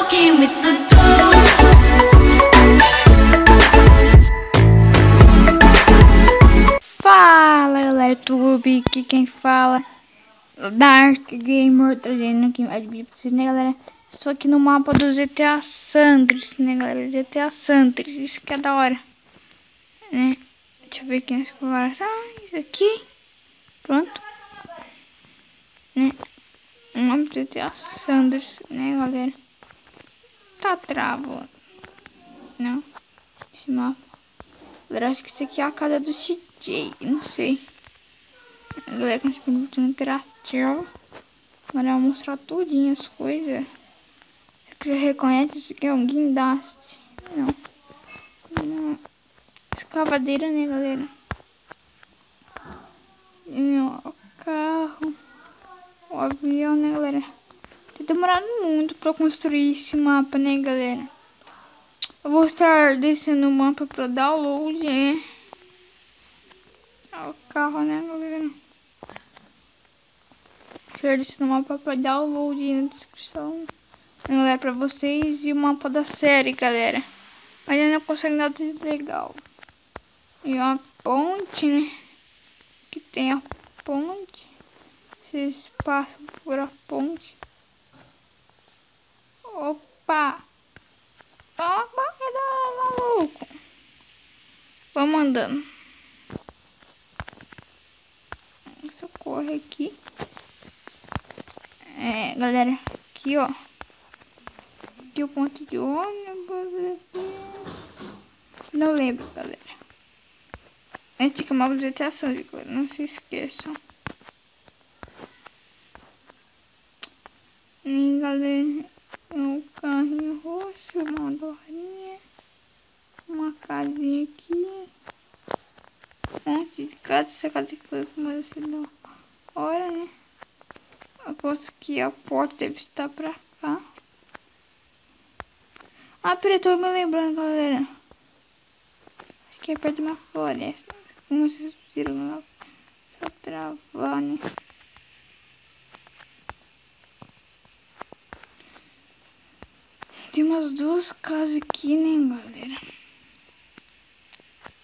walking with the ghost. Fala galera, YouTube, aqui quem fala Dark Gamer, trazendo aqui mais vídeo pra vocês, né galera? Estou aqui no mapa do GTA Sanders, né galera? GTA Sanders, isso que é da hora, né? Deixa eu ver aqui nas configurações, aqui, pronto, né? O mapa do GTA Sanders, né galera? Tá travando, não? Esse mapa, galera, acho que isso aqui é a casa do CJ, não sei. Galera, nós estamos interativo. Agora eu vou mostrar tudinho as coisas. Você reconhece isso aqui é um guindaste? Não. Não. Escavadeira, né, galera? E, ó, o carro. O avião, né, galera? Tem demorado muito pra construir esse mapa, né, galera? Eu vou estar descendo o mapa pra download, né? Ó, o carro, né, galera? Descendo o mapa pra download aí na descrição. Galera, pra vocês e o mapa da série, galera. Mas eu não consigo nada de legal. E uma ponte, né? Que tem a ponte. Vocês passam por a ponte. Opa! Opa, maluco! Vamos andando. Socorro aqui. É, galera. Aqui, ó. Aqui o ponto de ônibus. Não lembro, galera. Esse aqui é o mapa do GTA San, galera. Não se esqueçam. E galera, um carrinho roxo, uma dorrinha, uma casinha aqui, um monte de casa, essa casa aqui foi como assim da hora, né? Aposto que a porta deve estar pra cá. Ah, peraí, tô me lembrando, galera. Acho que é perto de uma floresta. Como vocês viram lá, só travar, né? Tem umas duas casas aqui, né, galera?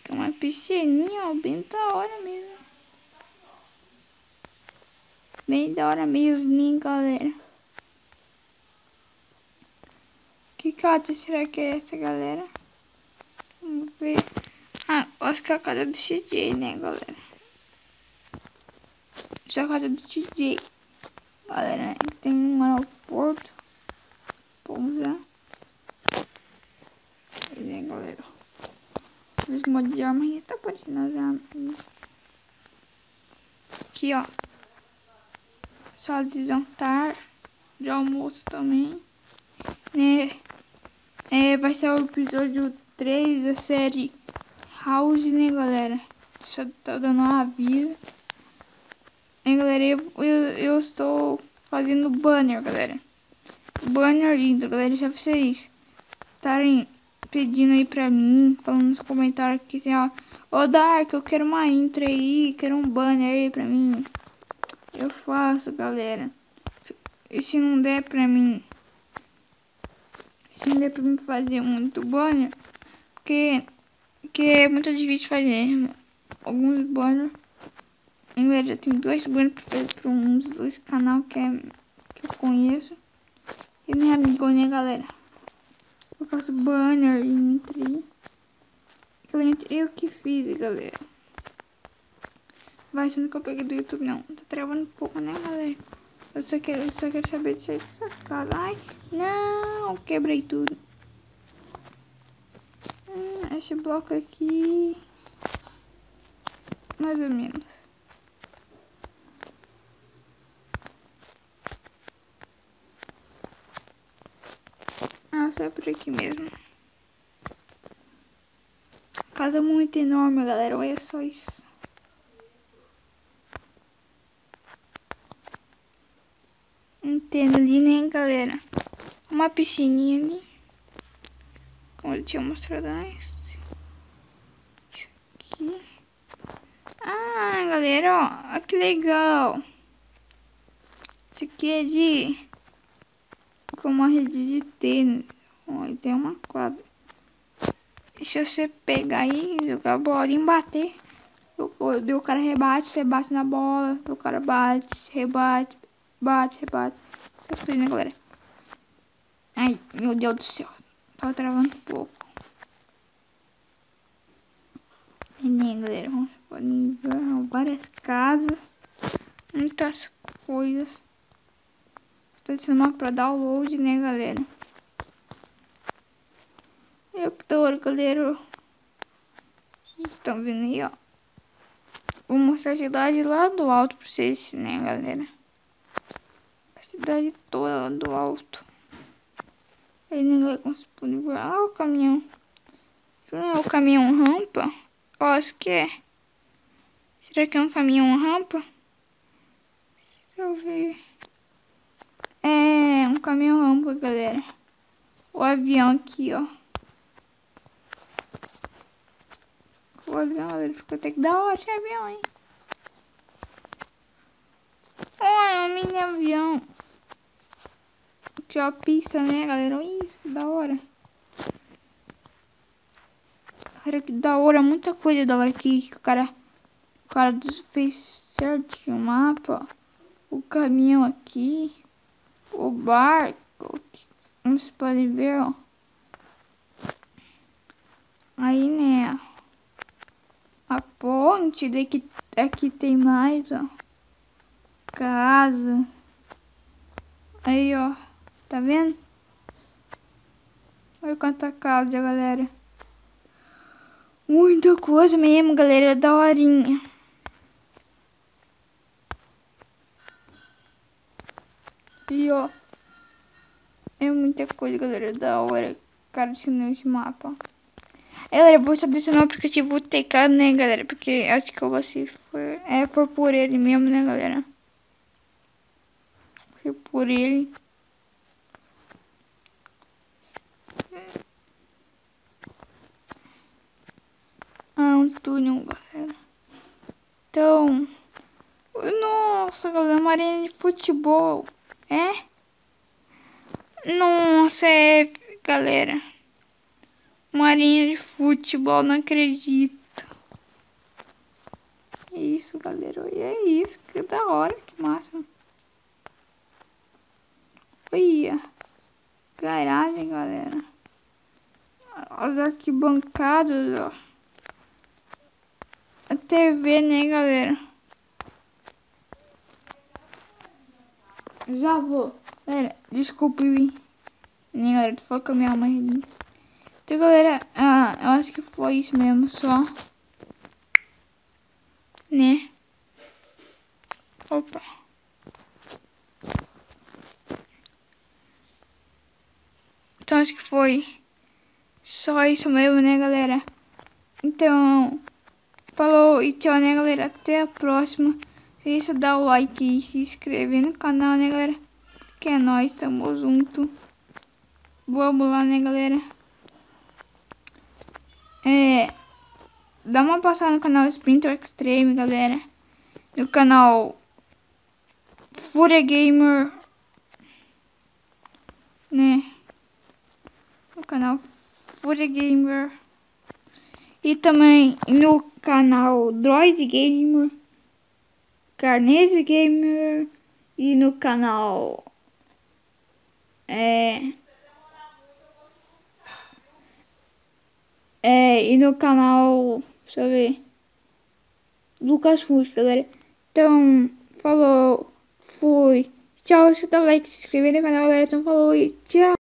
Tem uma piscininha, ó, bem da hora mesmo. Bem da hora mesmo, né, galera? Que casa será que é essa, galera? Vamos ver. Ah, acho que é a casa do CJ, né, galera? Essa é a casa do CJ. Galera, né? Tem um aeroporto. Pousar. Né, galera? Os modos de arma aí tá aparecendo as armas. Aqui, ó. Sala de jantar. De almoço também. Né? Vai ser o episódio 3 da série House, né, galera? Só tô dando um aviso. Galera, eu estou fazendo banner, galera. Banner lindo, galera. Já vocês estarem pedindo aí pra mim, falando nos comentários que tem, ó. Ô, Dark, eu quero uma intro aí, quero um banner aí pra mim. Eu faço, galera. E se não der pra mim, fazer muito banner, porque é muito difícil fazer alguns banners. Eu já tenho dois banners pra fazer para uns dois canal que eu conheço. E minha amiga, né, galera? Eu faço banner entre. Aquela entre eu que fiz, galera. Vai sendo que eu peguei do YouTube, não. Tá travando um pouco, né, galera? Eu só quero saber de sair dessa casa. Ai, não! Quebrei tudo. Esse bloco aqui. Mais ou menos. Ah, só é por aqui mesmo. Casa muito enorme, galera. Olha só isso. Entendo ali, né, galera? Uma piscininha ali. Como eu tinha mostrado antes. Isso aqui. Ah, galera, ó. Olha que legal. Isso aqui é de com uma rede de tênis. Olha, tem uma quadra. E se você pegar aí, jogar a bola e bater, o cara rebate, você bate na bola, o cara bate, rebate, bate, rebate. Essas coisas, né, galera? Ai, meu Deus do céu. Tava travando um pouco. E né, galera, vocês podem ver várias casas, muitas coisas. Estou ensinando pra download, né, galera? Eu que da hora, galera. Vocês estão vendo aí, ó. Vou mostrar a cidade lá do alto pra vocês, né, galera? A cidade toda lá do alto. Aí ninguém consegue ver. Ah, o caminhão. Isso não é o caminhão rampa? Eu acho que é. Será que é um caminhão rampa? Deixa eu ver. É um caminhão rampa, galera. O avião aqui, ó. O avião, galera, ficou até que da hora esse avião, hein? Olha, um mini avião. Aqui, ó, a pista, né, galera? Olha isso, que da hora. Cara, que da hora. Muita coisa da hora aqui que o cara fez certinho o mapa. O caminhão aqui. O barco. Como vocês podem ver, ó. Aí, né, a ponte. Aqui tem mais, ó. Casa. Aí, ó. Tá vendo? Olha quanta casa, galera. Muita coisa mesmo, galera. Daorinha. E, ó. É muita coisa, galera. Da hora. Cara, adicionou esse mapa. Galera, eu vou só adicionar o aplicativo TK, né, galera? Porque acho que eu vou se for por ele mesmo, né, galera? Foi por ele. Ah, um túnel, galera. Então... Nossa, galera, uma arena de futebol. É? Nossa, galera. Uma arena de futebol, não acredito. É isso, galera. E é isso, que da hora, que máximo. Olha. Garagem, galera. As arquibancadas, ó. A TV, né, galera? Já vou. Galera, desculpe, né, galera? Tu falou com a minha mãe ali. Então, galera, eu acho que foi isso mesmo, só. Né? Opa. Então, acho que foi só isso mesmo, né, galera? Então, falou e tchau, né, galera? Até a próxima. Deixa dar o like e se inscrever no canal, né, galera? Que é nóis, tamo junto. Vamos lá, né, galera? Dá uma passada no canal Sprinter Extreme, galera. No canal Fúria Gamer, né? No canal Fúria Gamer. E também no canal Droid Gamer, Carnese Gamer. E no canal... e no canal... Deixa eu ver... Lucas Fusca, galera. Então, falou, fui. Tchau, deixa o like, se inscrever no canal, galera. Então, falou e tchau.